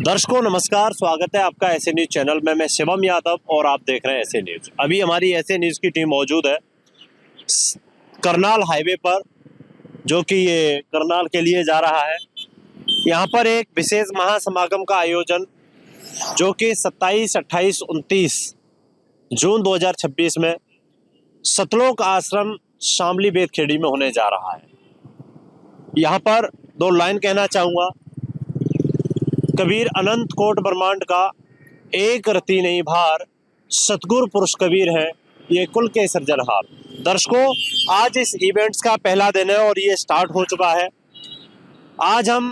दर्शकों नमस्कार, स्वागत है आपका ऐसे न्यूज़ चैनल में। मैं शिवम यादव और आप देख रहे हैं ऐसे न्यूज़। अभी हमारी ऐसे न्यूज़ की टीम मौजूद है करनाल हाईवे पर, जो कि ये करनाल के लिए जा रहा है। यहाँ पर एक विशेष महासमागम का आयोजन जो कि 27, 28, 29 जून 2026 में सतलोक आश्रम शामली बेतखेड़ी में होने जा रहा है। यहाँ पर दो लाइन कहना चाहूँगा। कबीर अनंत कोट ब्रह्मांड का एक रति नहीं भार, सतगुरु पुरुष कबीर है ये कुल के सृजनहार। दर्शकों, आज इस इवेंट्स का पहला दिन है और ये स्टार्ट हो चुका है। आज हम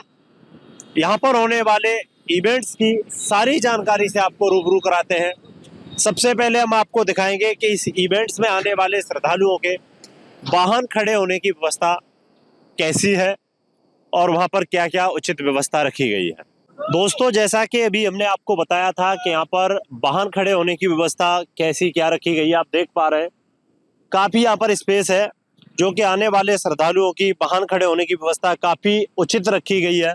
यहाँ पर होने वाले इवेंट्स की सारी जानकारी से आपको रूबरू कराते हैं। सबसे पहले हम आपको दिखाएंगे कि इस इवेंट्स में आने वाले श्रद्धालुओं के वाहन खड़े होने की व्यवस्था कैसी है और वहाँ पर क्या क्या उचित व्यवस्था रखी गई है। दोस्तों, जैसा कि अभी हमने आपको बताया था कि यहाँ पर वाहन खड़े होने की व्यवस्था कैसी क्या रखी गई है, आप देख पा रहे हैं। काफ़ी यहाँ पर स्पेस है, जो कि आने वाले श्रद्धालुओं की वाहन खड़े होने की व्यवस्था काफ़ी उचित रखी गई है।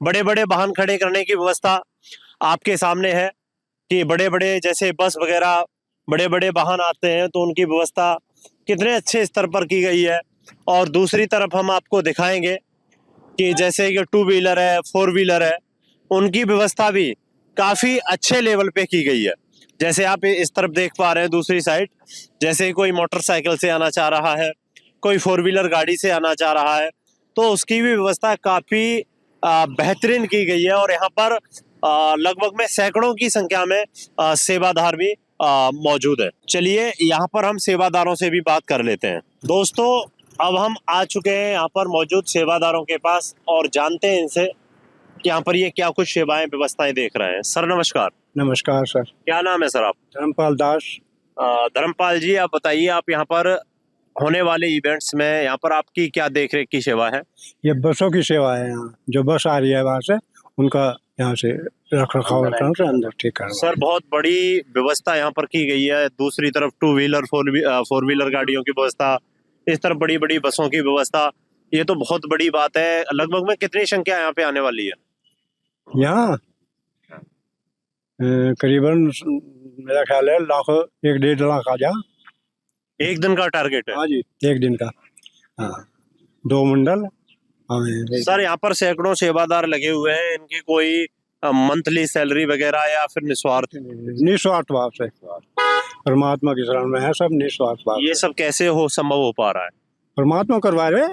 बड़े बड़े वाहन खड़े करने की व्यवस्था आपके सामने है कि बड़े बड़े जैसे बस वगैरह बड़े बड़े वाहन आते हैं तो उनकी व्यवस्था कितने अच्छे स्तर पर की गई है। और दूसरी तरफ हम आपको दिखाएंगे कि जैसे कि 2 व्हीलर है, 4 व्हीलर है, उनकी व्यवस्था भी काफ़ी अच्छे लेवल पे की गई है। जैसे आप इस तरफ देख पा रहे हैं, दूसरी साइड जैसे कोई मोटरसाइकिल से आना चाह रहा है, कोई 4 व्हीलर गाड़ी से आना चाह रहा है, तो उसकी भी व्यवस्था काफ़ी बेहतरीन की गई है। और यहाँ पर लगभग में सैकड़ों की संख्या में सेवादार भी मौजूद है। चलिए यहाँ पर हम सेवादारों से भी बात कर लेते हैं। दोस्तों, अब हम आ चुके हैं यहाँ पर मौजूद सेवादारों के पास और जानते हैं इनसे कि यहाँ पर ये क्या कुछ सेवाएं व्यवस्थाएं देख रहे हैं। सर नमस्कार। नमस्कार सर। क्या नाम है सर आप? धर्मपाल दास। धर्मपाल जी, आप बताइए, आप यहाँ पर होने वाले इवेंट्स में यहाँ पर आपकी क्या देखरेख की सेवा है? ये बसों की सेवा है। यहाँ जो बस आ रही है वहाँ से उनका यहाँ से रख रखाव से अंदर ठीक करना। सर, बहुत बड़ी व्यवस्था यहाँ पर की गई है। दूसरी तरफ 2 व्हीलर 4 व्हीलर गाड़ियों की व्यवस्था, इस तरफ बड़ी बड़ी बसों की व्यवस्था, ये तो बहुत बड़ी बात है। लगभग में कितनी संख्या यहाँ पे आने वाली है? यहाँ करीबन मेरा ख्याल है 1.5 लाख आ जा। एक दिन का टारगेट है? हाँ जी, एक दिन का। हाँ, 2 मंडल। सर, यहाँ पर सैकड़ों सेवादार लगे हुए हैं, इनकी कोई मंथली सैलरी वगैरह या फिर निस्वार्थ भाव से परमात्मा की शरण में है सब, निस्वार्थ भाव। ये सब कैसे संभव हो पा रहा है? परमात्मा करवा रहे।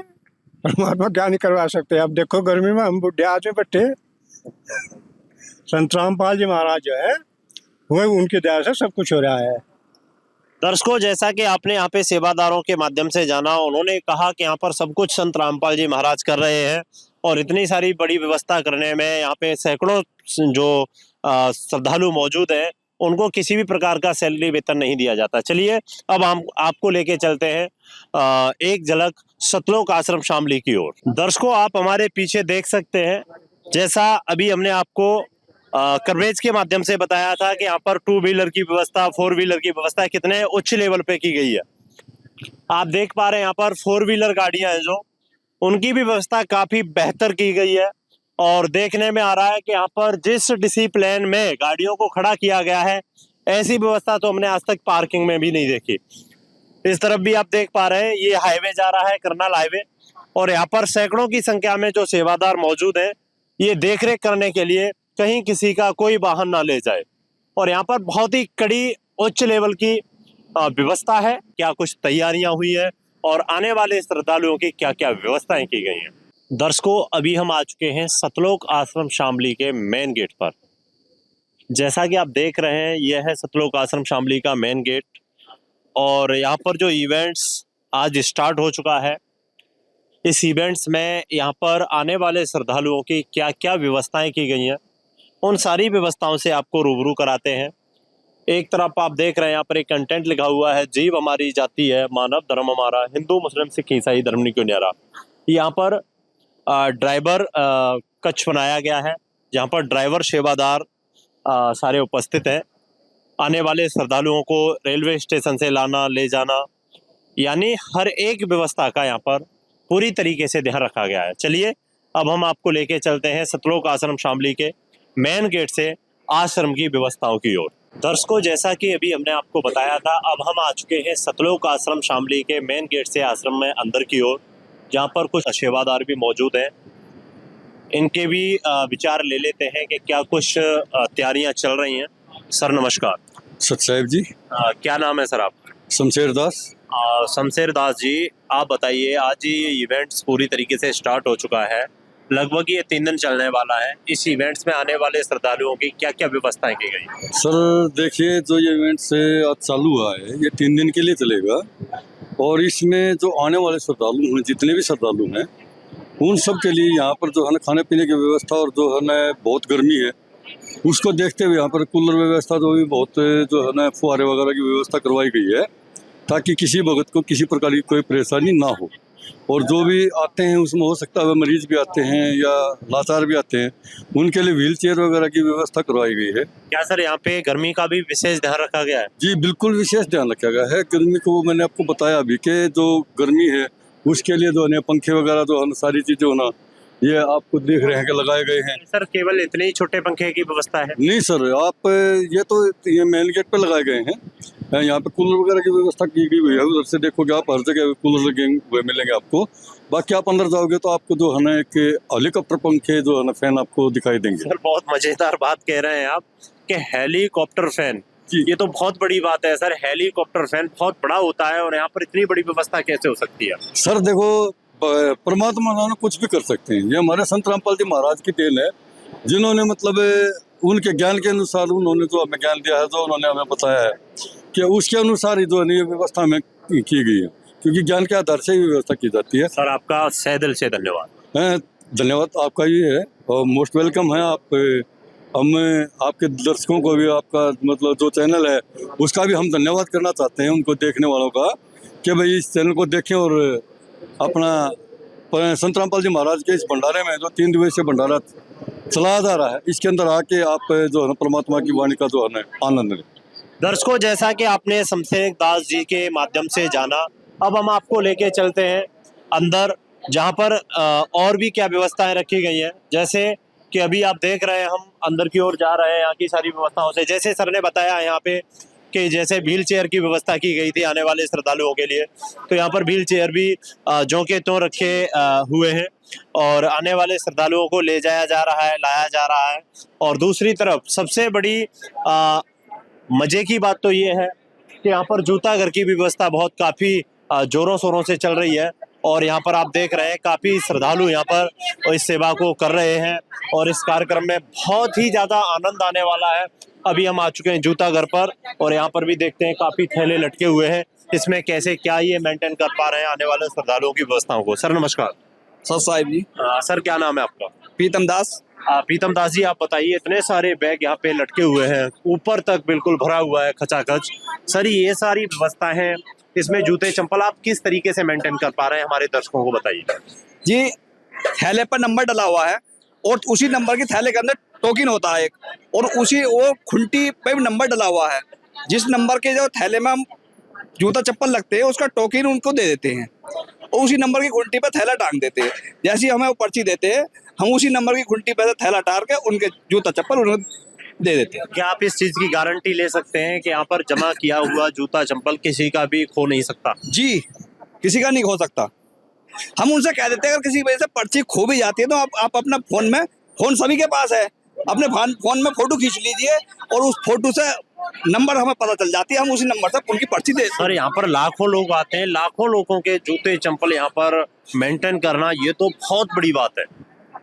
परमात्मा क्या नहीं करवा सकते। अब देखो गर्मी में हम बुढ़े आदमी बैठे, संत रामपाल जी महाराज जो है वो उनकी दया से सब कुछ हो रहा है। दर्शकों, जैसा कि आपने यहाँ पे सेवादारों के माध्यम से जाना, उन्होंने कहा कि यहाँ पर सब कुछ संत रामपाल जी महाराज कर रहे हैं और इतनी सारी बड़ी व्यवस्था करने में यहाँ पे सैकड़ों जो श्रद्धालु मौजूद हैं उनको किसी भी प्रकार का सैलरी वेतन नहीं दिया जाता। चलिए अब हम आपको लेके चलते हैं एक झलक सतलोक आश्रम शामली की ओर। दर्शकों, आप हमारे पीछे देख सकते हैं, जैसा अभी हमने आपको कवरेज के माध्यम से बताया था कि यहाँ पर 2 व्हीलर की व्यवस्था, 4 व्हीलर की व्यवस्था कितने उच्च लेवल पे की गई है। आप देख पा रहे हैं यहाँ पर 4 व्हीलर गाड़ियां हैं जो, उनकी भी व्यवस्था काफी बेहतर की गई है। और देखने में आ रहा है कि यहाँ पर जिस डिसिप्लिन में गाड़ियों को खड़ा किया गया है, ऐसी व्यवस्था तो हमने आज तक पार्किंग में भी नहीं देखी। इस तरफ भी आप देख पा रहे हैं, ये हाईवे जा रहा है, करनाल हाईवे, और यहाँ पर सैकड़ों की संख्या में जो सेवादार मौजूद हैं, ये देखरेख करने के लिए कहीं किसी का कोई वाहन ना ले जाए। और यहाँ पर बहुत ही कड़ी उच्च लेवल की व्यवस्था है। क्या कुछ तैयारियां हुई है और आने वाले श्रद्धालुओं की क्या क्या व्यवस्थाएं की गई हैं। दर्शकों, अभी हम आ चुके हैं सतलोक आश्रम शामली के मेन गेट पर। जैसा कि आप देख रहे हैं, यह है सतलोक आश्रम शामली का मेन गेट और यहाँ पर जो इवेंट्स आज स्टार्ट हो चुका है, इस इवेंट्स में यहाँ पर आने वाले श्रद्धालुओं की क्या क्या व्यवस्थाएं की गई हैं, उन सारी व्यवस्थाओं से आपको रूबरू कराते हैं। एक तरफ आप देख रहे हैं यहाँ पर एक कंटेंट लिखा हुआ है, जीव हमारी जाति है, मानव धर्म हमारा, हिंदू मुस्लिम सिख ईसाई धर्म नहीं क्यों न्यारा। यहाँ पर ड्राइवर कक्ष बनाया गया है, जहाँ पर ड्राइवर सेवादार सारे उपस्थित हैं। आने वाले श्रद्धालुओं को रेलवे स्टेशन से लाना ले जाना, यानी हर एक व्यवस्था का यहाँ पर पूरी तरीके से ध्यान रखा गया है। चलिए अब हम आपको लेके चलते हैं सतलोक आश्रम शामली के मेन गेट से आश्रम की व्यवस्थाओं की ओर। दर्शकों, जैसा कि अभी हमने आपको बताया था, अब हम आ चुके हैं सतलोक आश्रम शामली के मेन गेट से आश्रम में अंदर की ओर, जहाँ पर कुछ सेवादार भी मौजूद हैं। इनके भी विचार ले लेते हैं कि क्या कुछ तैयारियां चल रही हैं। सर नमस्कार। सत साहिब जी। क्या नाम है सर आपका? शमशेर दास। शमशेर दास जी, आप बताइए, आज ये इवेंट्स पूरी तरीके से स्टार्ट हो चुका है, लगभग ये 3 दिन चलने वाला है। इस इवेंट्स में आने वाले श्रद्धालुओं की क्या क्या व्यवस्थाएं की गई? सर देखिए, जो ये इवेंट से आज चालू हुआ है ये 3 दिन के लिए चलेगा, और इसमें जो आने वाले श्रद्धालु हैं, जितने भी श्रद्धालु हैं, उन सब के लिए यहाँ पर जो है ना खाने पीने की व्यवस्था, और जो है ना बहुत गर्मी है उसको देखते हुए यहाँ पर कूलर व्यवस्था जो भी बहुत जो है ना फुहारे वगैरह की व्यवस्था करवाई गई है, ताकि किसी भगत को किसी प्रकार की कोई परेशानी ना हो। और जो भी आते हैं उसमें हो सकता है मरीज भी आते हैं या लाचार भी आते हैं, उनके लिए व्हील चेयर वगैरह की व्यवस्था करवाई गई है। क्या सर यहाँ पे गर्मी का भी विशेष ध्यान रखा गया है? जी बिल्कुल, विशेष ध्यान रखा गया है गर्मी को। मैंने आपको बताया अभी कि जो गर्मी है उसके लिए जो है पंखे वगैरह जो है सारी चीजें होना, ये आपको देख रहे हैं कि लगाए गए हैं। सर केवल इतने ही छोटे पंखे की व्यवस्था है? नहीं सर, आप ये मेन गेट पे लगाए गए हैं। यहाँ पे कूलर वगैरह की व्यवस्था की गई हुई है। उधर से देखोगे आप, हर जगह कूलर लगे हुए मिलेंगे आपको। बाकी आप अंदर जाओगे तो आपको जो है ना एक हेलीकॉप्टर पंखे जो है ना फैन आपको दिखाई देंगे। सर बहुत मजेदार बात कह रहे हैं आप कि हेलीकॉप्टर फैन, ये तो बहुत बड़ी बात है सर। हेलीकॉप्टर फैन बहुत बड़ा होता है और यहाँ पर इतनी बड़ी व्यवस्था कैसे हो सकती है? सर देखो, परमात्मा ना कुछ भी कर सकते हैं। ये हमारे संत रामपाल जी महाराज की देन है, जिन्होंने मतलब उनके ज्ञान के अनुसार उन्होंने जो हमें ज्ञान दिया है, जो उन्होंने हमें बताया है कि उसके अनुसार ही जो है ये व्यवस्था हमें की गई है, क्योंकि ज्ञान के आधार से ही व्यवस्था की जाती है। सर आपका सह दिल से धन्यवाद। धन्यवाद आपका ही है, और मोस्ट वेलकम है आप। हम आपके दर्शकों को भी, आपका मतलब जो चैनल है उसका भी हम धन्यवाद करना चाहते हैं, उनको देखने वालों का, कि भाई इस चैनल को देखें और अपना संत रामपाल जी महाराज के इस भंडारे में जो 3 दिवसीय भंडारा चलाया जा रहा है, इसके अंदर आके आप जो है ना परमात्मा की वाणी का जो है ना आनंद लें। दर्शकों, जैसा कि आपने शमशेर दास जी के माध्यम से जाना, अब हम आपको लेके चलते हैं अंदर, जहाँ पर और भी क्या व्यवस्थाएं रखी गई हैं। जैसे कि अभी आप देख रहे हैं, हम अंदर की ओर जा रहे हैं यहाँ की सारी व्यवस्थाओं से। जैसे सर ने बताया यहाँ पे कि जैसे व्हील चेयर की व्यवस्था की गई थी आने वाले श्रद्धालुओं के लिए, तो यहाँ पर व्हील चेयर भी जो के त्यों रखे हुए हैं और आने वाले श्रद्धालुओं को ले जाया जा रहा है, लाया जा रहा है। और दूसरी तरफ सबसे बड़ी मजे की बात तो ये है कि यहाँ पर जूता घर की व्यवस्था बहुत काफी जोरों शोरों से चल रही है, और यहाँ पर आप देख रहे हैं काफी श्रद्धालु यहाँ पर इस सेवा को कर रहे हैं, और इस कार्यक्रम में बहुत ही ज्यादा आनंद आने वाला है। अभी हम आ चुके हैं जूता घर पर, और यहाँ पर भी देखते हैं काफी थैले लटके हुए हैं। इसमें कैसे क्या ये मेंटेन कर पा रहे हैं आने वाले श्रद्धालुओं की व्यवस्थाओं को। सर नमस्कार। सत साहिब जी। सर क्या नाम है आपका? प्रीतम दास। प्रीतम दास जी, आप बताइए, इतने सारे बैग यहाँ पे लटके हुए हैं, ऊपर तक बिल्कुल भरा हुआ है खचाखच। सर ये सारी व्यवस्था है, इसमें जूते चंपल आप किस तरीके से मेंटेन कर पा रहे हैं, हमारे दर्शकों को बताइए। जी, थैले पर नंबर डला हुआ है, और उसी नंबर के थैले के अंदर टोकन होता है एक, और उसी वो खुंटी पे भी नंबर डला हुआ है। जिस नंबर के जो थैले में हम जूता चप्पल लगते हैं उसका टोकन उनको दे देते हैं, और उसी नंबर की खुंटी पर थैला टांग देते हैं। जैसे ही हमें वो पर्ची देते हैं, हम उसी नंबर की खुंटी पर थैला टार के उनके जूता चप्पल उन्हें दे देते हैं। क्या आप इस चीज की गारंटी ले सकते हैं कि यहाँ पर जमा किया हुआ जूता चंपल किसी का भी खो नहीं सकता? जी, किसी का नहीं खो सकता। हम उनसे कह देते हैं अगर किसी वजह से पर्ची खो भी जाती है तो आप अपना फोन सभी के पास है, अपने फोन में फोटो खींच लीजिए, और उस फोटो से नंबर हमें पता चल जाती है, हम उसी नंबर से उनकी पर्ची दे। सर यहाँ पर लाखों लोग आते हैं, लाखों लोगों के जूते चंपल यहाँ पर मेंटेन करना, ये तो बहुत बड़ी बात है।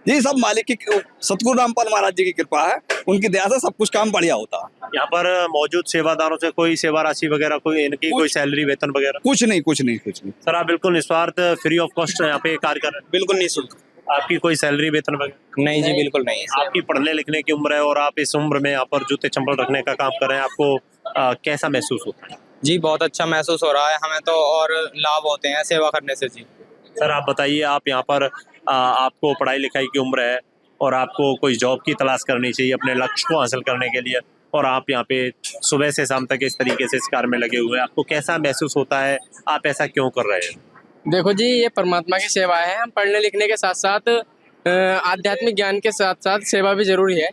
जी, सब मालिक की, सतगुरु रामपाल महाराज जी की कृपा है, उनकी दया से सब कुछ काम बढ़िया होता है। यहाँ पर मौजूद सेवादारों से कोई सेवा राशि वगैरह, कोई इनकी कोई सैलरी वेतन वगैरह? कुछ नहीं। सर आप बिल्कुल निस्वार्थ फ्री ऑफ कॉस्ट यहाँ पे कार्य कर रहे हैं? बिल्कुल निःशुल्क। आपकी कोई सैलरी वेतन वगैरह? नहीं जी, बिल्कुल नहीं। आपकी पढ़ने लिखने की उम्र है और आप इस उम्र में यहाँ पर जूते चंपल रखने का काम कर रहे हैं, आपको कैसा महसूस होता है? जी बहुत अच्छा महसूस हो रहा है हमें तो, और लाभ होते हैं सेवा करने से जी। सर आप बताइए, आप यहाँ पर आपको पढ़ाई लिखाई की उम्र है और आपको कोई जॉब की तलाश करनी चाहिए अपने लक्ष्य को हासिल करने के लिए, और आप यहाँ पे सुबह से शाम तक इस तरीके से इस कार्य में लगे हुए हैं, आपको कैसा महसूस होता है? आप ऐसा क्यों कर रहे हैं? देखो जी, ये परमात्मा की सेवा है। हम पढ़ने लिखने के साथ साथ आध्यात्मिक ज्ञान के साथ साथ सेवा भी जरूरी है।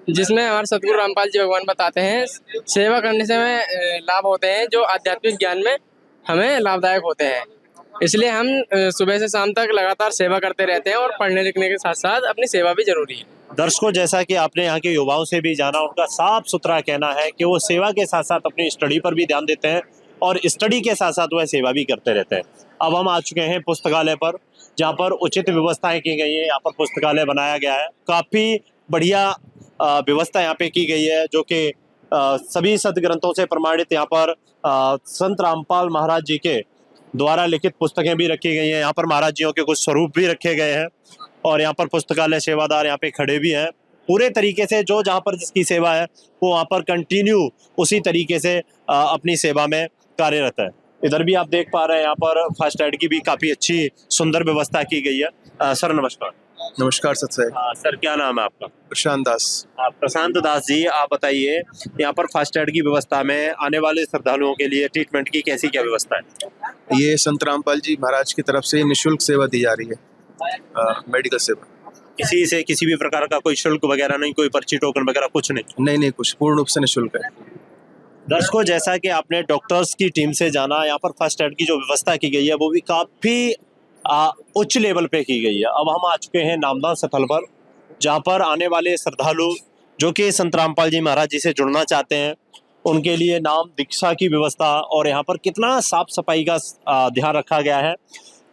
जिसमें हमारे सतगुरु रामपाल जी भगवान बताते हैं सेवा करने से हमें लाभ होते हैं जो आध्यात्मिक ज्ञान में हमें लाभदायक होते हैं। इसलिए हम सुबह से शाम तक लगातार सेवा करते रहते हैं और पढ़ने लिखने के साथ साथ अपनी सेवा भी जरूरी है। दर्शकों, जैसा कि आपने यहाँ के युवाओं से भी जाना, उनका साफ सुथरा कहना है कि वो सेवा के साथ साथ अपनी स्टडी पर भी ध्यान देते हैं और स्टडी के साथ साथ वह सेवा भी करते रहते हैं। अब हम आ चुके हैं पुस्तकालय पर, जहाँ पर उचित व्यवस्थाएं की गई है। यहाँ पर पुस्तकालय बनाया गया है, काफ़ी बढ़िया व्यवस्था यहाँ पे की गई है, जो कि सभी सदग्रंथों से प्रमाणित यहाँ पर संत रामपाल महाराज जी के द्वारा लिखित पुस्तकें भी रखी गई हैं। यहाँ पर महाराज जियों के कुछ स्वरूप भी रखे गए हैं और यहाँ पर पुस्तकालय सेवादार यहाँ पे खड़े भी हैं। पूरे तरीके से जो जहाँ पर जिसकी सेवा है वो वहाँ पर कंटिन्यू उसी तरीके से अपनी सेवा में कार्यरत है। इधर भी आप देख पा रहे हैं, यहाँ पर फास्ट एड की भी काफ़ी अच्छी सुंदर व्यवस्था की गई है। सर नमस्कार। नमस्कार सर। सर क्या नाम है आपका? प्रशांत दास। प्रशांत दास जी, आप बताइए यहाँ पर फास्ट एड की व्यवस्था में आने वाले श्रद्धालुओं के लिए ट्रीटमेंट की कैसी क्या व्यवस्था है? ये संत रामपाल जी महाराज की तरफ से निःशुल्क सेवा दी जा रही है, मेडिकल सेवा। किसी से किसी भी प्रकार का कोई शुल्क वगैरह नहीं, कोई पर्ची टोकन वगैरह कुछ नहीं? नहीं, कुछ पूर्ण रूप से निःशुल्क है। दर्शकों, जैसा कि आपने डॉक्टर्स की टीम से जाना, यहाँ पर फर्स्ट एड की जो व्यवस्था की गई है वो भी काफ़ी उच्च लेवल पे की गई है। अब हम आ चुके हैं नामदान स्थल पर, जहाँ पर आने वाले श्रद्धालु जो कि संत रामपाल जी महाराज जी से जुड़ना चाहते हैं उनके लिए नाम दीक्षा की व्यवस्था, और यहाँ पर कितना साफ सफाई का ध्यान रखा गया है,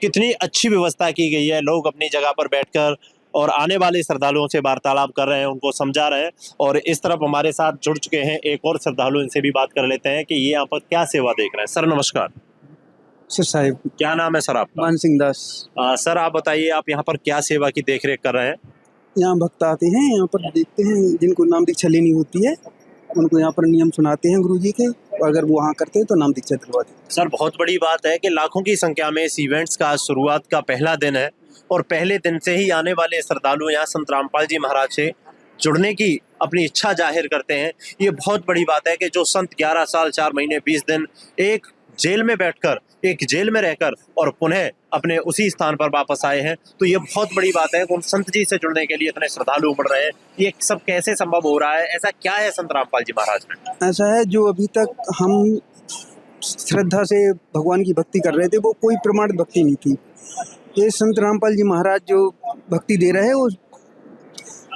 कितनी अच्छी व्यवस्था की गई है। लोग अपनी जगह पर बैठकर और आने वाले श्रद्धालुओं से वार्तालाप कर रहे हैं, उनको समझा रहे हैं। और इस तरफ हमारे साथ जुड़ चुके हैं एक और श्रद्धालु, इनसे भी बात कर लेते हैं कि ये यहाँ पर क्या सेवा देख रहे हैं। सर नमस्कार। सर साहिब, क्या नाम है सर आपका? मान सिंह दास। सर आप बताइए, आप यहाँ पर क्या सेवा की देखरेख कर रहे हैं? यहाँ भक्त आते हैं, यहाँ पर देखते हैं जिनको नाम दीक्षा लेनी होती है उनको यहाँ पर नियम सुनाते हैं गुरुजी के, और अगर वो वहाँ करते हैं तो नाम दीक्षा दिलवाते हैं। सर बहुत बड़ी बात है कि लाखों की संख्या में इस इवेंट्स का शुरुआत का पहला दिन है और पहले दिन से ही आने वाले श्रद्धालु यहाँ संत रामपाल जी महाराज से जुड़ने की अपनी इच्छा जाहिर करते हैं। ये बहुत बड़ी बात है कि जो संत 11 साल 4 महीने 20 दिन एक जेल में बैठकर, एक जेल में रहकर और पुनः अपने उसी स्थान पर वापस आए हैं, तो ये बहुत बड़ी बात है कि उन संत जी से जुड़ने के लिए इतने श्रद्धालु उमड़ रहे हैं। ये सब कैसे संभव हो रहा है? ऐसा क्या है संत रामपाल जी महाराज में? ऐसा है, जो अभी तक हम श्रद्धा से भगवान की भक्ति कर रहे थे वो कोई प्रमाणित भक्ति नहीं थी। ये संत रामपाल जी महाराज जो भक्ति दे रहे हैं वो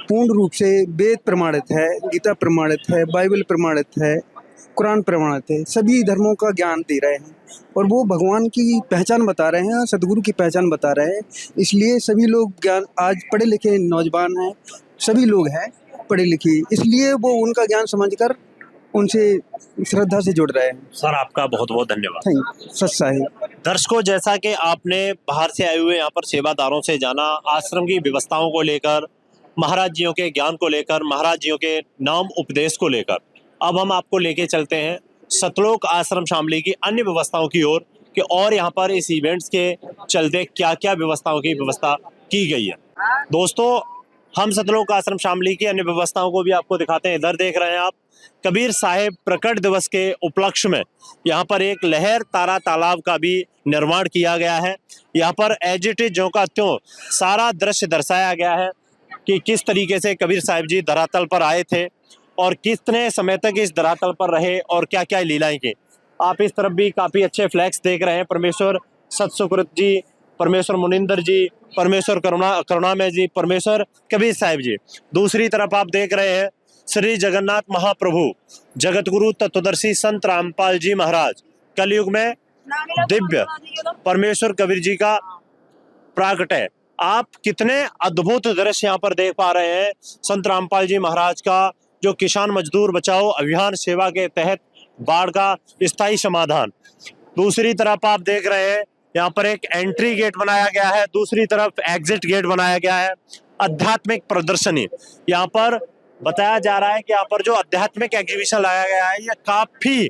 पूर्ण रूप से वेद प्रमाणित है, गीता प्रमाणित है, बाइबल प्रमाणित है, कुरान प्रमाणित है, सभी धर्मों का ज्ञान दे रहे हैं और वो भगवान की पहचान बता रहे हैं, सदगुरु की पहचान बता रहे हैं। इसलिए सभी लोग ज्ञान, आज पढ़े लिखे नौजवान हैं, सभी लोग हैं पढ़े लिखे, इसलिए वो उनका ज्ञान समझकर उनसे श्रद्धा से जुड़ रहे हैं। सर आपका बहुत बहुत धन्यवाद। Thank you. सच साहिब। दर्शकों, जैसा कि आपने बाहर से आए हुए यहाँ पर सेवादारों से जाना, आश्रम की व्यवस्थाओं को लेकर, महाराज जियों के ज्ञान को लेकर, महाराज जियों के नाम उपदेश को लेकर, अब हम आपको लेके चलते हैं सतलोक आश्रम शामली की अन्य व्यवस्थाओं की ओर कि और यहाँ पर इस इवेंट्स के चलते क्या क्या व्यवस्थाओं की व्यवस्था की गई है। दोस्तों, हम सतलोक आश्रम शामली की अन्य व्यवस्थाओं को भी आपको दिखाते हैं। इधर देख रहे हैं आप, कबीर साहिब प्रकट दिवस के उपलक्ष्य में यहाँ पर एक लहर तारा तालाब का भी निर्माण किया गया है। यहाँ पर एज इट इज ज्यों का त्यों सारा दृश्य दर्शाया गया है कि किस तरीके से कबीर साहिब जी धरातल पर आए थे और कितने समय तक इस धरातल पर रहे और क्या क्या लीलाएं की। आप इस तरफ भी काफ़ी अच्छे फ्लैक्स देख रहे हैं, परमेश्वर सतसुकृत जी, परमेश्वर मुनिंदर जी, परमेश्वर करुणामय जी, परमेश्वर कबीर साहिब जी। दूसरी तरफ आप देख रहे हैं श्री जगन्नाथ महाप्रभु जगतगुरु तत्वदर्शी संत रामपाल जी महाराज, कलयुग में दिव्य परमेश्वर कबीर जी का प्राकट है। आप कितने अद्भुत दृश्य यहाँ पर देख पा रहे हैं संत रामपाल जी महाराज का, जो किसान मजदूर बचाओ अभियान सेवा के तहत बाढ़ का स्थायी समाधान। दूसरी तरफ आप देख रहे हैं यहाँ पर एक एंट्री गेट बनाया गया है, दूसरी तरफ एग्जिट गेट बनाया गया है। आध्यात्मिक प्रदर्शनी, यहाँ पर बताया जा रहा है कि यहाँ पर जो आध्यात्मिक एग्जीबिशन लगाया गया है ये काफी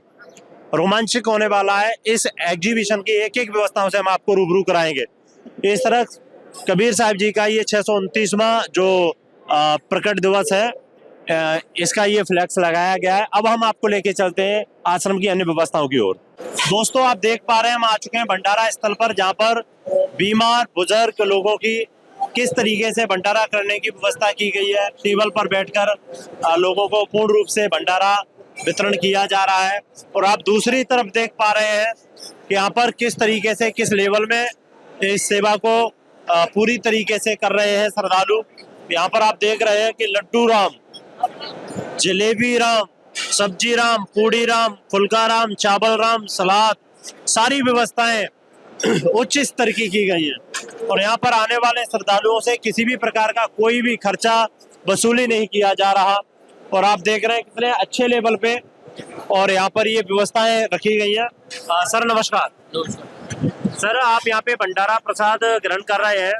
रोमांचक होने वाला है। इस एग्जीबिशन की एक एक व्यवस्थाओं से हम आपको रूबरू कराएंगे। इस तरह कबीर साहिब जी का ये 629वां जो प्रकट दिवस है, इसका ये फ्लैक्स लगाया गया है। अब हम आपको लेके चलते हैं आश्रम की अन्य व्यवस्थाओं की ओर। दोस्तों, आप देख पा रहे हैं हम आ चुके हैं भंडारा स्थल पर, जहाँ पर बीमार बुजुर्ग लोगों की किस तरीके से भंडारा करने की व्यवस्था की गई है। टेबल पर बैठकर लोगों को पूर्ण रूप से भंडारा वितरण किया जा रहा है। और आप दूसरी तरफ देख पा रहे हैं कि यहाँ पर किस तरीके से, किस लेवल में इस सेवा को पूरी तरीके से कर रहे हैं श्रद्धालु। यहाँ पर आप देख रहे हैं कि लड्डू राम, जलेबी राम, सब्जी राम, पूड़ी राम, फुल्का राम, चावल राम, सलाद, सारी व्यवस्थाएं उच्च स्तर की गई हैं। और यहाँ पर आने वाले श्रद्धालुओं से किसी भी प्रकार का कोई भी खर्चा वसूली नहीं किया जा रहा। और आप देख रहे हैं कितने अच्छे लेवल पे और यहाँ पर ये व्यवस्थाएं रखी गई हैं। सर नमस्कार। सर, आप यहाँ पे भंडारा प्रसाद ग्रहण कर रहे हैं,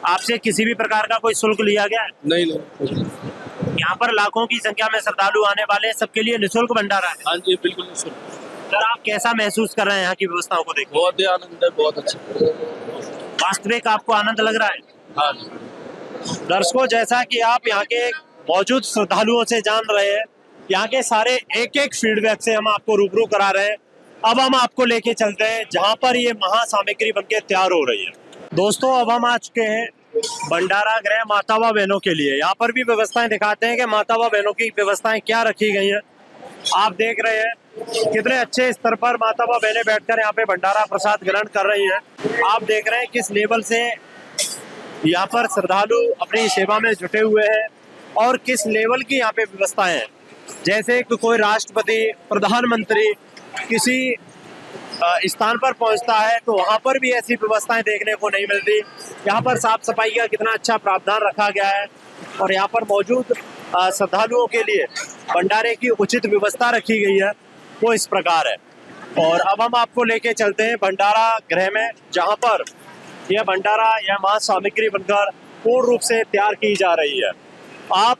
आपसे किसी भी प्रकार का कोई शुल्क लिया गया है? नहीं। यहाँ पर लाखों की संख्या में श्रद्धालु आने वाले हैं, सबके लिए निःशुल्क भंडारा है। हाँ जी, बिल्कुल निःशुल्क। सर, आप कैसा महसूस कर रहे हैं यहाँ की व्यवस्थाओं को देख? बहुत ही आनंद है, बहुत अच्छा। वास्तविक आपको आनंद लग रहा है? हाँ जी। दर्शकों, जैसा कि आप यहाँ के मौजूद श्रद्धालुओं से जान रहे हैं, यहाँ के सारे एक एक फीडबैक से हम आपको रूबरू करा रहे हैं। अब हम आपको लेके चलते हैं जहाँ पर ये महासामग्री बनके तैयार हो रही है। दोस्तों, अब हम आ चुके हैं भंडारा गृह माता व बहनों के लिए। यहाँ पर भी व्यवस्थाएं दिखाते हैं कि माता व बहनों की व्यवस्थाएं क्या रखी गई हैं। आप देख रहे हैं कितने अच्छे स्तर पर माता व बहनें बैठकर यहाँ पे भंडारा प्रसाद ग्रहण कर रही हैं। आप देख रहे हैं किस लेवल से यहाँ पर श्रद्धालु अपनी सेवा में जुटे हुए हैं और किस लेवल की यहाँ पे व्यवस्थाएं हैं। जैसे कि कोई राष्ट्रपति, प्रधानमंत्री किसी स्थान पर पहुंचता है तो वहां पर भी ऐसी व्यवस्थाएं देखने को नहीं मिलती। यहाँ पर साफ सफाई का कितना अच्छा प्रावधान रखा गया है और यहाँ पर मौजूद श्रद्धालुओं के लिए भंडारे की उचित व्यवस्था रखी गई है, वो इस प्रकार है। और अब हम आपको लेके चलते हैं भंडारा गृह में, जहाँ पर यह भंडारा, यह महासामग्री बनकर पूर्ण रूप से तैयार की जा रही है। आप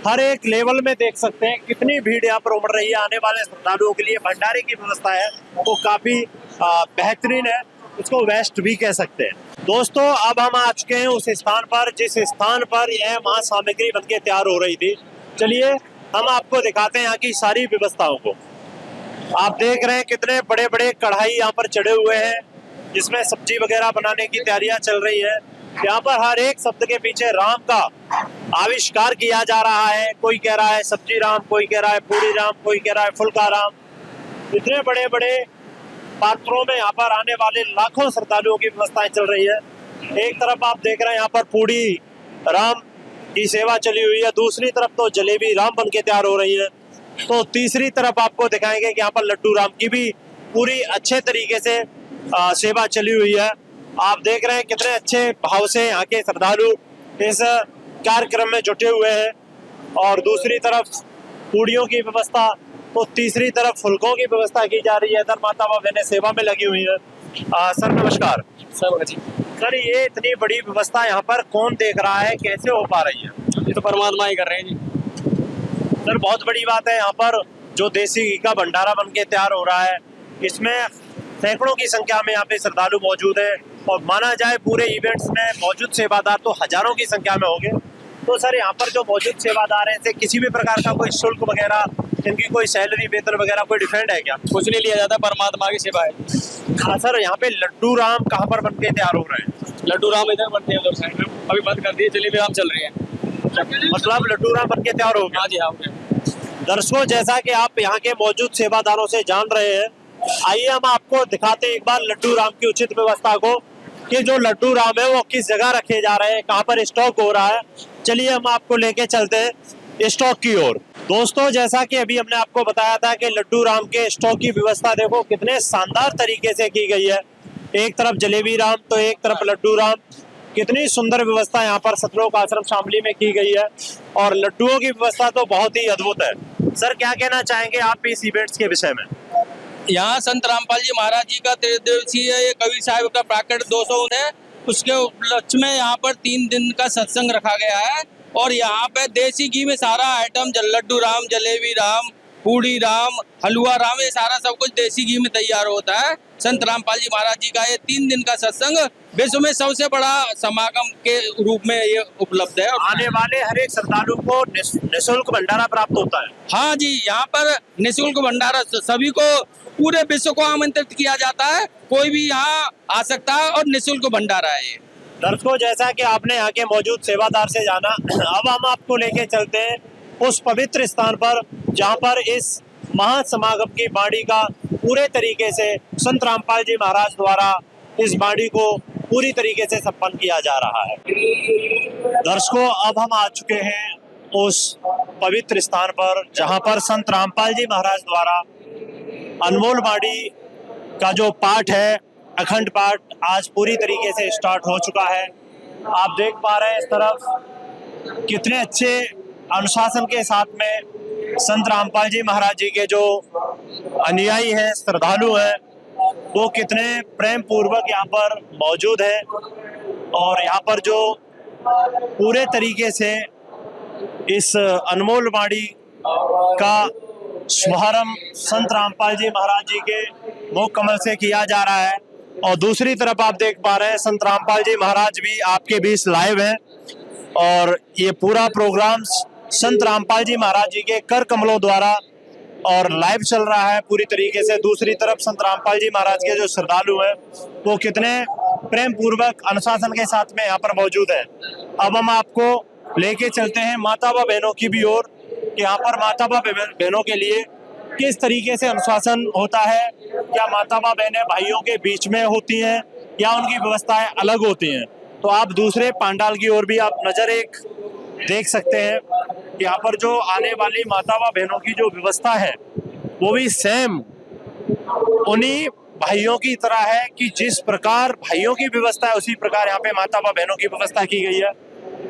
हर एक लेवल में देख सकते हैं कितनी भीड़ यहाँ पर उमड़ रही है। आने वाले श्रद्धालुओं के लिए भंडारे की व्यवस्था है वो काफी बेहतरीन है, उसको बेस्ट भी कह सकते हैं। दोस्तों, अब हम आ चुके हैं उस स्थान पर जिस स्थान पर यह महासामग्री बनके तैयार हो रही थी। चलिए हम आपको दिखाते हैं यहाँ की सारी व्यवस्थाओं को। आप देख रहे हैं कितने बड़े बड़े कढ़ाई यहाँ पर चढ़े हुए हैं जिसमें सब्जी वगैरह बनाने की तैयारियां चल रही है। यहाँ पर हर एक शब्द के पीछे राम का आविष्कार किया जा रहा है। कोई कह रहा है सब्जी राम, कोई कह रहा है पूरी राम, कोई कह रहा है फुल्का राम। इतने बड़े बड़े पात्रों में यहाँ पर आने वाले लाखों श्रद्धालुओं की व्यवस्थाएं चल रही है। एक तरफ आप देख रहे हैं यहाँ पर पूरी राम की सेवा चली हुई है, दूसरी तरफ तो जलेबी राम बन के तैयार हो रही है, तो तीसरी तरफ आपको दिखाएंगे कि यहाँ पर लड्डू राम की भी पूरी अच्छे तरीके से सेवा चली हुई है। आप देख रहे हैं कितने अच्छे भाव से यहाँ के श्रद्धालु इस कार्यक्रम में जुटे हुए हैं। और दूसरी तरफ पूड़ियों की व्यवस्था, तो तीसरी तरफ फुल्कों की व्यवस्था की जा रही है। इधर माता व बहनें सेवा में लगी हुई है। सर नमस्कार। सर, ये इतनी बड़ी व्यवस्था यहाँ पर कौन देख रहा है, कैसे हो पा रही है? ये तो परमात्मा ही कर रहे हैं जी। सर, बहुत बड़ी बात है, यहाँ पर जो देसी घी का भंडारा बन के तैयार हो रहा है, इसमें सैकड़ों की संख्या में यहाँ पे श्रद्धालु मौजूद है और माना जाए पूरे इवेंट्स में मौजूद सेवादार तो हजारों की संख्या में होंगे। तो सर, यहाँ पर जो मौजूद सेवादार हैं, किसी भी प्रकार का कोई शुल्क वगैरह, इनकी कोई सैलरी, वेतन वगैरह कोई डिफरेंट है क्या? कुछ नहीं लिया जाता, परमात्मा की सेवा है। हाँ सर, यहाँ पे लड्डू राम कहाँ पर बन के तैयार हो रहे हैं? लड्डू राम इधर बनते हैं उधर साइड में, अभी बंद कर दिए, जलेबी राम चल रही है। मतलब लड्डू राम बन के तैयार हो गया? हाँ जी, हाँ। दर्शकों, जैसा कि आप यहाँ के मौजूद सेवादारों से जान रहे हैं, आइए हम आपको दिखाते हैं एक बार लड्डू राम की उचित व्यवस्था को, कि जो लड्डू राम है वो किस जगह रखे जा रहे हैं, कहाँ पर स्टॉक हो रहा है। चलिए हम आपको लेके चलते हैं स्टॉक की ओर। दोस्तों, जैसा कि अभी हमने आपको बताया था कि लड्डू राम के स्टॉक की व्यवस्था देखो कितने शानदार तरीके से की गई है। एक तरफ जलेबी राम तो एक तरफ लड्डू राम, कितनी सुंदर व्यवस्था यहाँ पर सतलोक आश्रम शामली में की गई है और लड्डुओं की व्यवस्था तो बहुत ही अद्भुत है। सर, क्या कहना चाहेंगे आप इस इवेंट्स के विषय में? यहाँ संत रामपाल जी महाराज जी का त्रिदिवसीय कबीर साहिब का प्राकट 200 है, उसके उपलक्ष्य में यहाँ पर 3 दिन का सत्संग रखा गया है और यहाँ पे देसी घी में सारा आइटम, लड्डू राम, जलेबी राम, पूड़ी राम, हलवा राम, ये सारा सब कुछ देसी घी में तैयार होता है। संत रामपाल जी महाराज जी का ये 3 दिन का सत्संग विश्व में सबसे बड़ा समागम के रूप में ये उपलब्ध है। आने वाले हर एक श्रद्धालु को निःशुल्क भंडारा प्राप्त होता है? हाँ जी, यहाँ पर निःशुल्क भंडारा सभी को, पूरे विश्व को आमंत्रित किया जाता है, कोई भी यहाँ आ सकता है और निःशुल्क भंडारा है ये। दर्शकों, जैसा कि आपने यहाँ के मौजूद सेवादार से जाना, अब हम आपको लेके चलते हैं उस पवित्र स्थान पर जहाँ पर इस महासमागम की बाणी का पूरे तरीके से संत रामपाल जी महाराज द्वारा इस बाणी को पूरी तरीके से संपन्न किया जा रहा है। दर्शकों, अब हम आ चुके हैं उस पवित्र स्थान पर जहाँ पर संत रामपाल जी महाराज द्वारा अनमोल बाणी का जो पाठ है, अखंड पाठ, आज पूरी तरीके से स्टार्ट हो चुका है। आप देख पा रहे हैं इस तरफ कितने अच्छे अनुशासन के साथ में संत रामपाल जी महाराज जी के जो अनुयायी हैं, श्रद्धालु हैं, वो कितने प्रेम पूर्वक यहाँ पर मौजूद है और यहाँ पर जो पूरे तरीके से इस अनमोल बाणी का शुभारंभ संत रामपाल जी महाराज जी के मुख कमल से किया जा रहा है। और दूसरी तरफ आप देख पा रहे हैं संत रामपाल जी महाराज भी आपके बीच लाइव हैं और ये पूरा प्रोग्राम संत रामपाल जी महाराज जी के कर कमलों द्वारा और लाइव चल रहा है पूरी तरीके से। दूसरी तरफ संत रामपाल जी महाराज के जो श्रद्धालु हैं वो कितने प्रेम पूर्वक अनुशासन के साथ में यहाँ पर मौजूद है। अब हम आपको लेके चलते हैं माता व बहनों की भी ओर, यहाँ पर माता व बहनों के लिए किस तरीके से अनुशासन होता है, क्या माता व बहनें भाइयों के बीच में होती हैं या उनकी व्यवस्थाएं अलग होती हैं। तो आप दूसरे पांडाल की ओर भी आप नजर एक देख सकते हैं, यहाँ पर जो आने वाली माता व बहनों की जो व्यवस्था है वो भी सेम उन्हीं भाइयों की तरह है कि जिस प्रकार भाइयों की व्यवस्था है उसी प्रकार यहाँ पे माता व बहनों की व्यवस्था की गई है।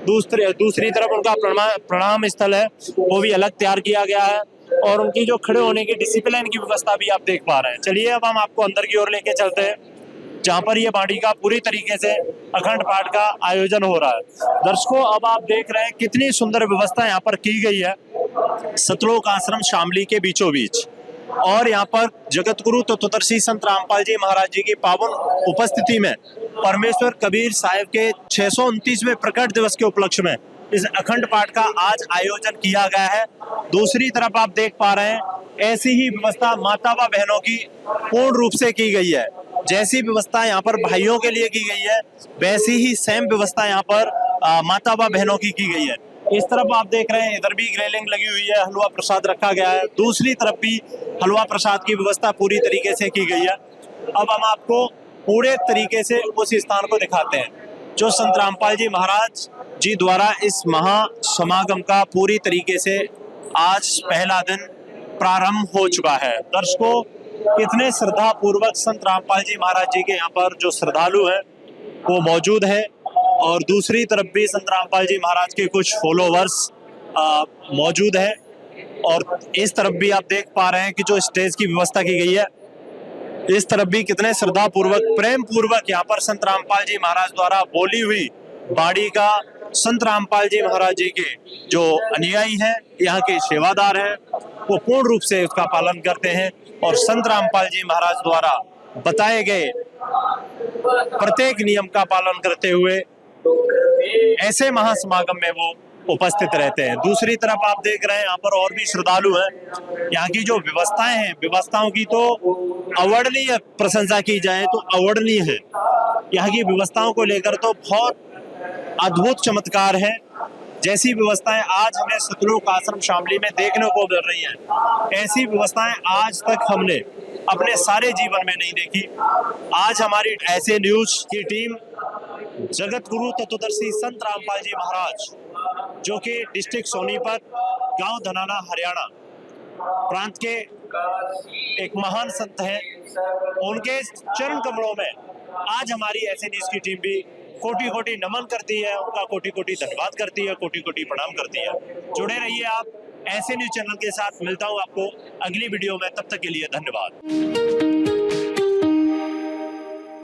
दूसरी तरफ उनका प्रणाम स्थल है वो भी अलग तैयार किया गया है और उनकी जो खड़े होने की डिसिप्लिन की व्यवस्था भी आप देख पा रहे हैं। चलिए अब हम आपको अंदर की ओर लेके चलते हैं जहाँ पर ये बाणी का पूरी तरीके से अखंड पाठ का आयोजन हो रहा है। दर्शकों, अब आप देख रहे हैं कितनी सुंदर व्यवस्था यहाँ पर की गई है सतलोक आश्रम शामली के बीचों बीच। और यहाँ पर जगत गुरु तत्वदर्शी संत रामपाल जी महाराज जी की पावन उपस्थिति में परमेश्वर कबीर साहिब के 629वें प्रकट दिवस के उपलक्ष्य में इस अखंड पाठ का आज आयोजन किया गया है। दूसरी तरफ आप देख पा रहे हैं ऐसी ही व्यवस्था माता व बहनों की पूर्ण रूप से की गई है। जैसी व्यवस्था यहाँ पर भाइयों के लिए की गई है वैसी ही सेम व्यवस्था यहाँ पर माता व बहनों की गई है। इस तरफ आप देख रहे हैं इधर भी ग्रेलिंग लगी हुई है, हलवा प्रसाद रखा गया है, दूसरी तरफ भी हलवा प्रसाद की व्यवस्था पूरी तरीके से की गई है। अब हम आपको पूरे तरीके से उस स्थान को दिखाते हैं जो संत रामपाल जी महाराज जी द्वारा इस महासमागम का पूरी तरीके से आज पहला दिन प्रारंभ हो चुका है। दर्शकों, कितने श्रद्धा पूर्वक संत रामपाल जी महाराज जी के यहाँ पर जो श्रद्धालु हैं वो मौजूद है और दूसरी तरफ भी संत रामपाल जी महाराज के कुछ फॉलोवर्स मौजूद है। और इस तरफ भी आप देख पा रहे हैं कि जो स्टेज की व्यवस्था की गई है, इस तरफ भी कितने श्रद्धा पूर्वक प्रेम पूर्वक यहाँ पर संत रामपाल जी महाराज द्वारा बोली हुई बाणी का संत रामपाल जी महाराज जी के जो अनुयायी हैं, यहाँ के सेवादार हैं, वो पूर्ण रूप से उसका पालन करते हैं और संत रामपाल जी महाराज द्वारा बताए गए प्रत्येक नियम का पालन करते हुए ऐसे महासमागम में वो उपस्थित रहते हैं। दूसरी तरफ आप देख रहे हैं यहाँ पर और भी श्रद्धालु हैं। यहाँ की जो व्यवस्थाएं हैं, व्यवस्थाओं की तो अवर्णनीय प्रशंसा की जाए तो अवर्णनीय है। यहाँ की व्यवस्थाओं को लेकर तो बहुत अद्भुत चमत्कार है। जैसी व्यवस्थाएं आज हमें सतलोक आश्रम शामली में देखने को मिल रही हैं, ऐसी व्यवस्थाएं आज तक हमने अपने सारे जीवन में नहीं देखी। आज हमारी ऐसे न्यूज की टीम जगत गुरु तत्वदर्शी संत रामपाल जी महाराज जो कि डिस्ट्रिक्ट सोनीपत, गांव धनाना, हरियाणा प्रांत के एक महान संत हैं, उनके चरण कमलों में आज हमारी ऐसे न्यूज की टीम भी कोटि कोटि नमन करती है, उनका कोटि कोटि धन्यवाद करती है, कोटि कोटि प्रणाम करती है। जुड़े रहिए आप ऐसे न्यूज चैनल के साथ। मिलता हूँ आपको अगली वीडियो में, तब तक के लिए धन्यवाद।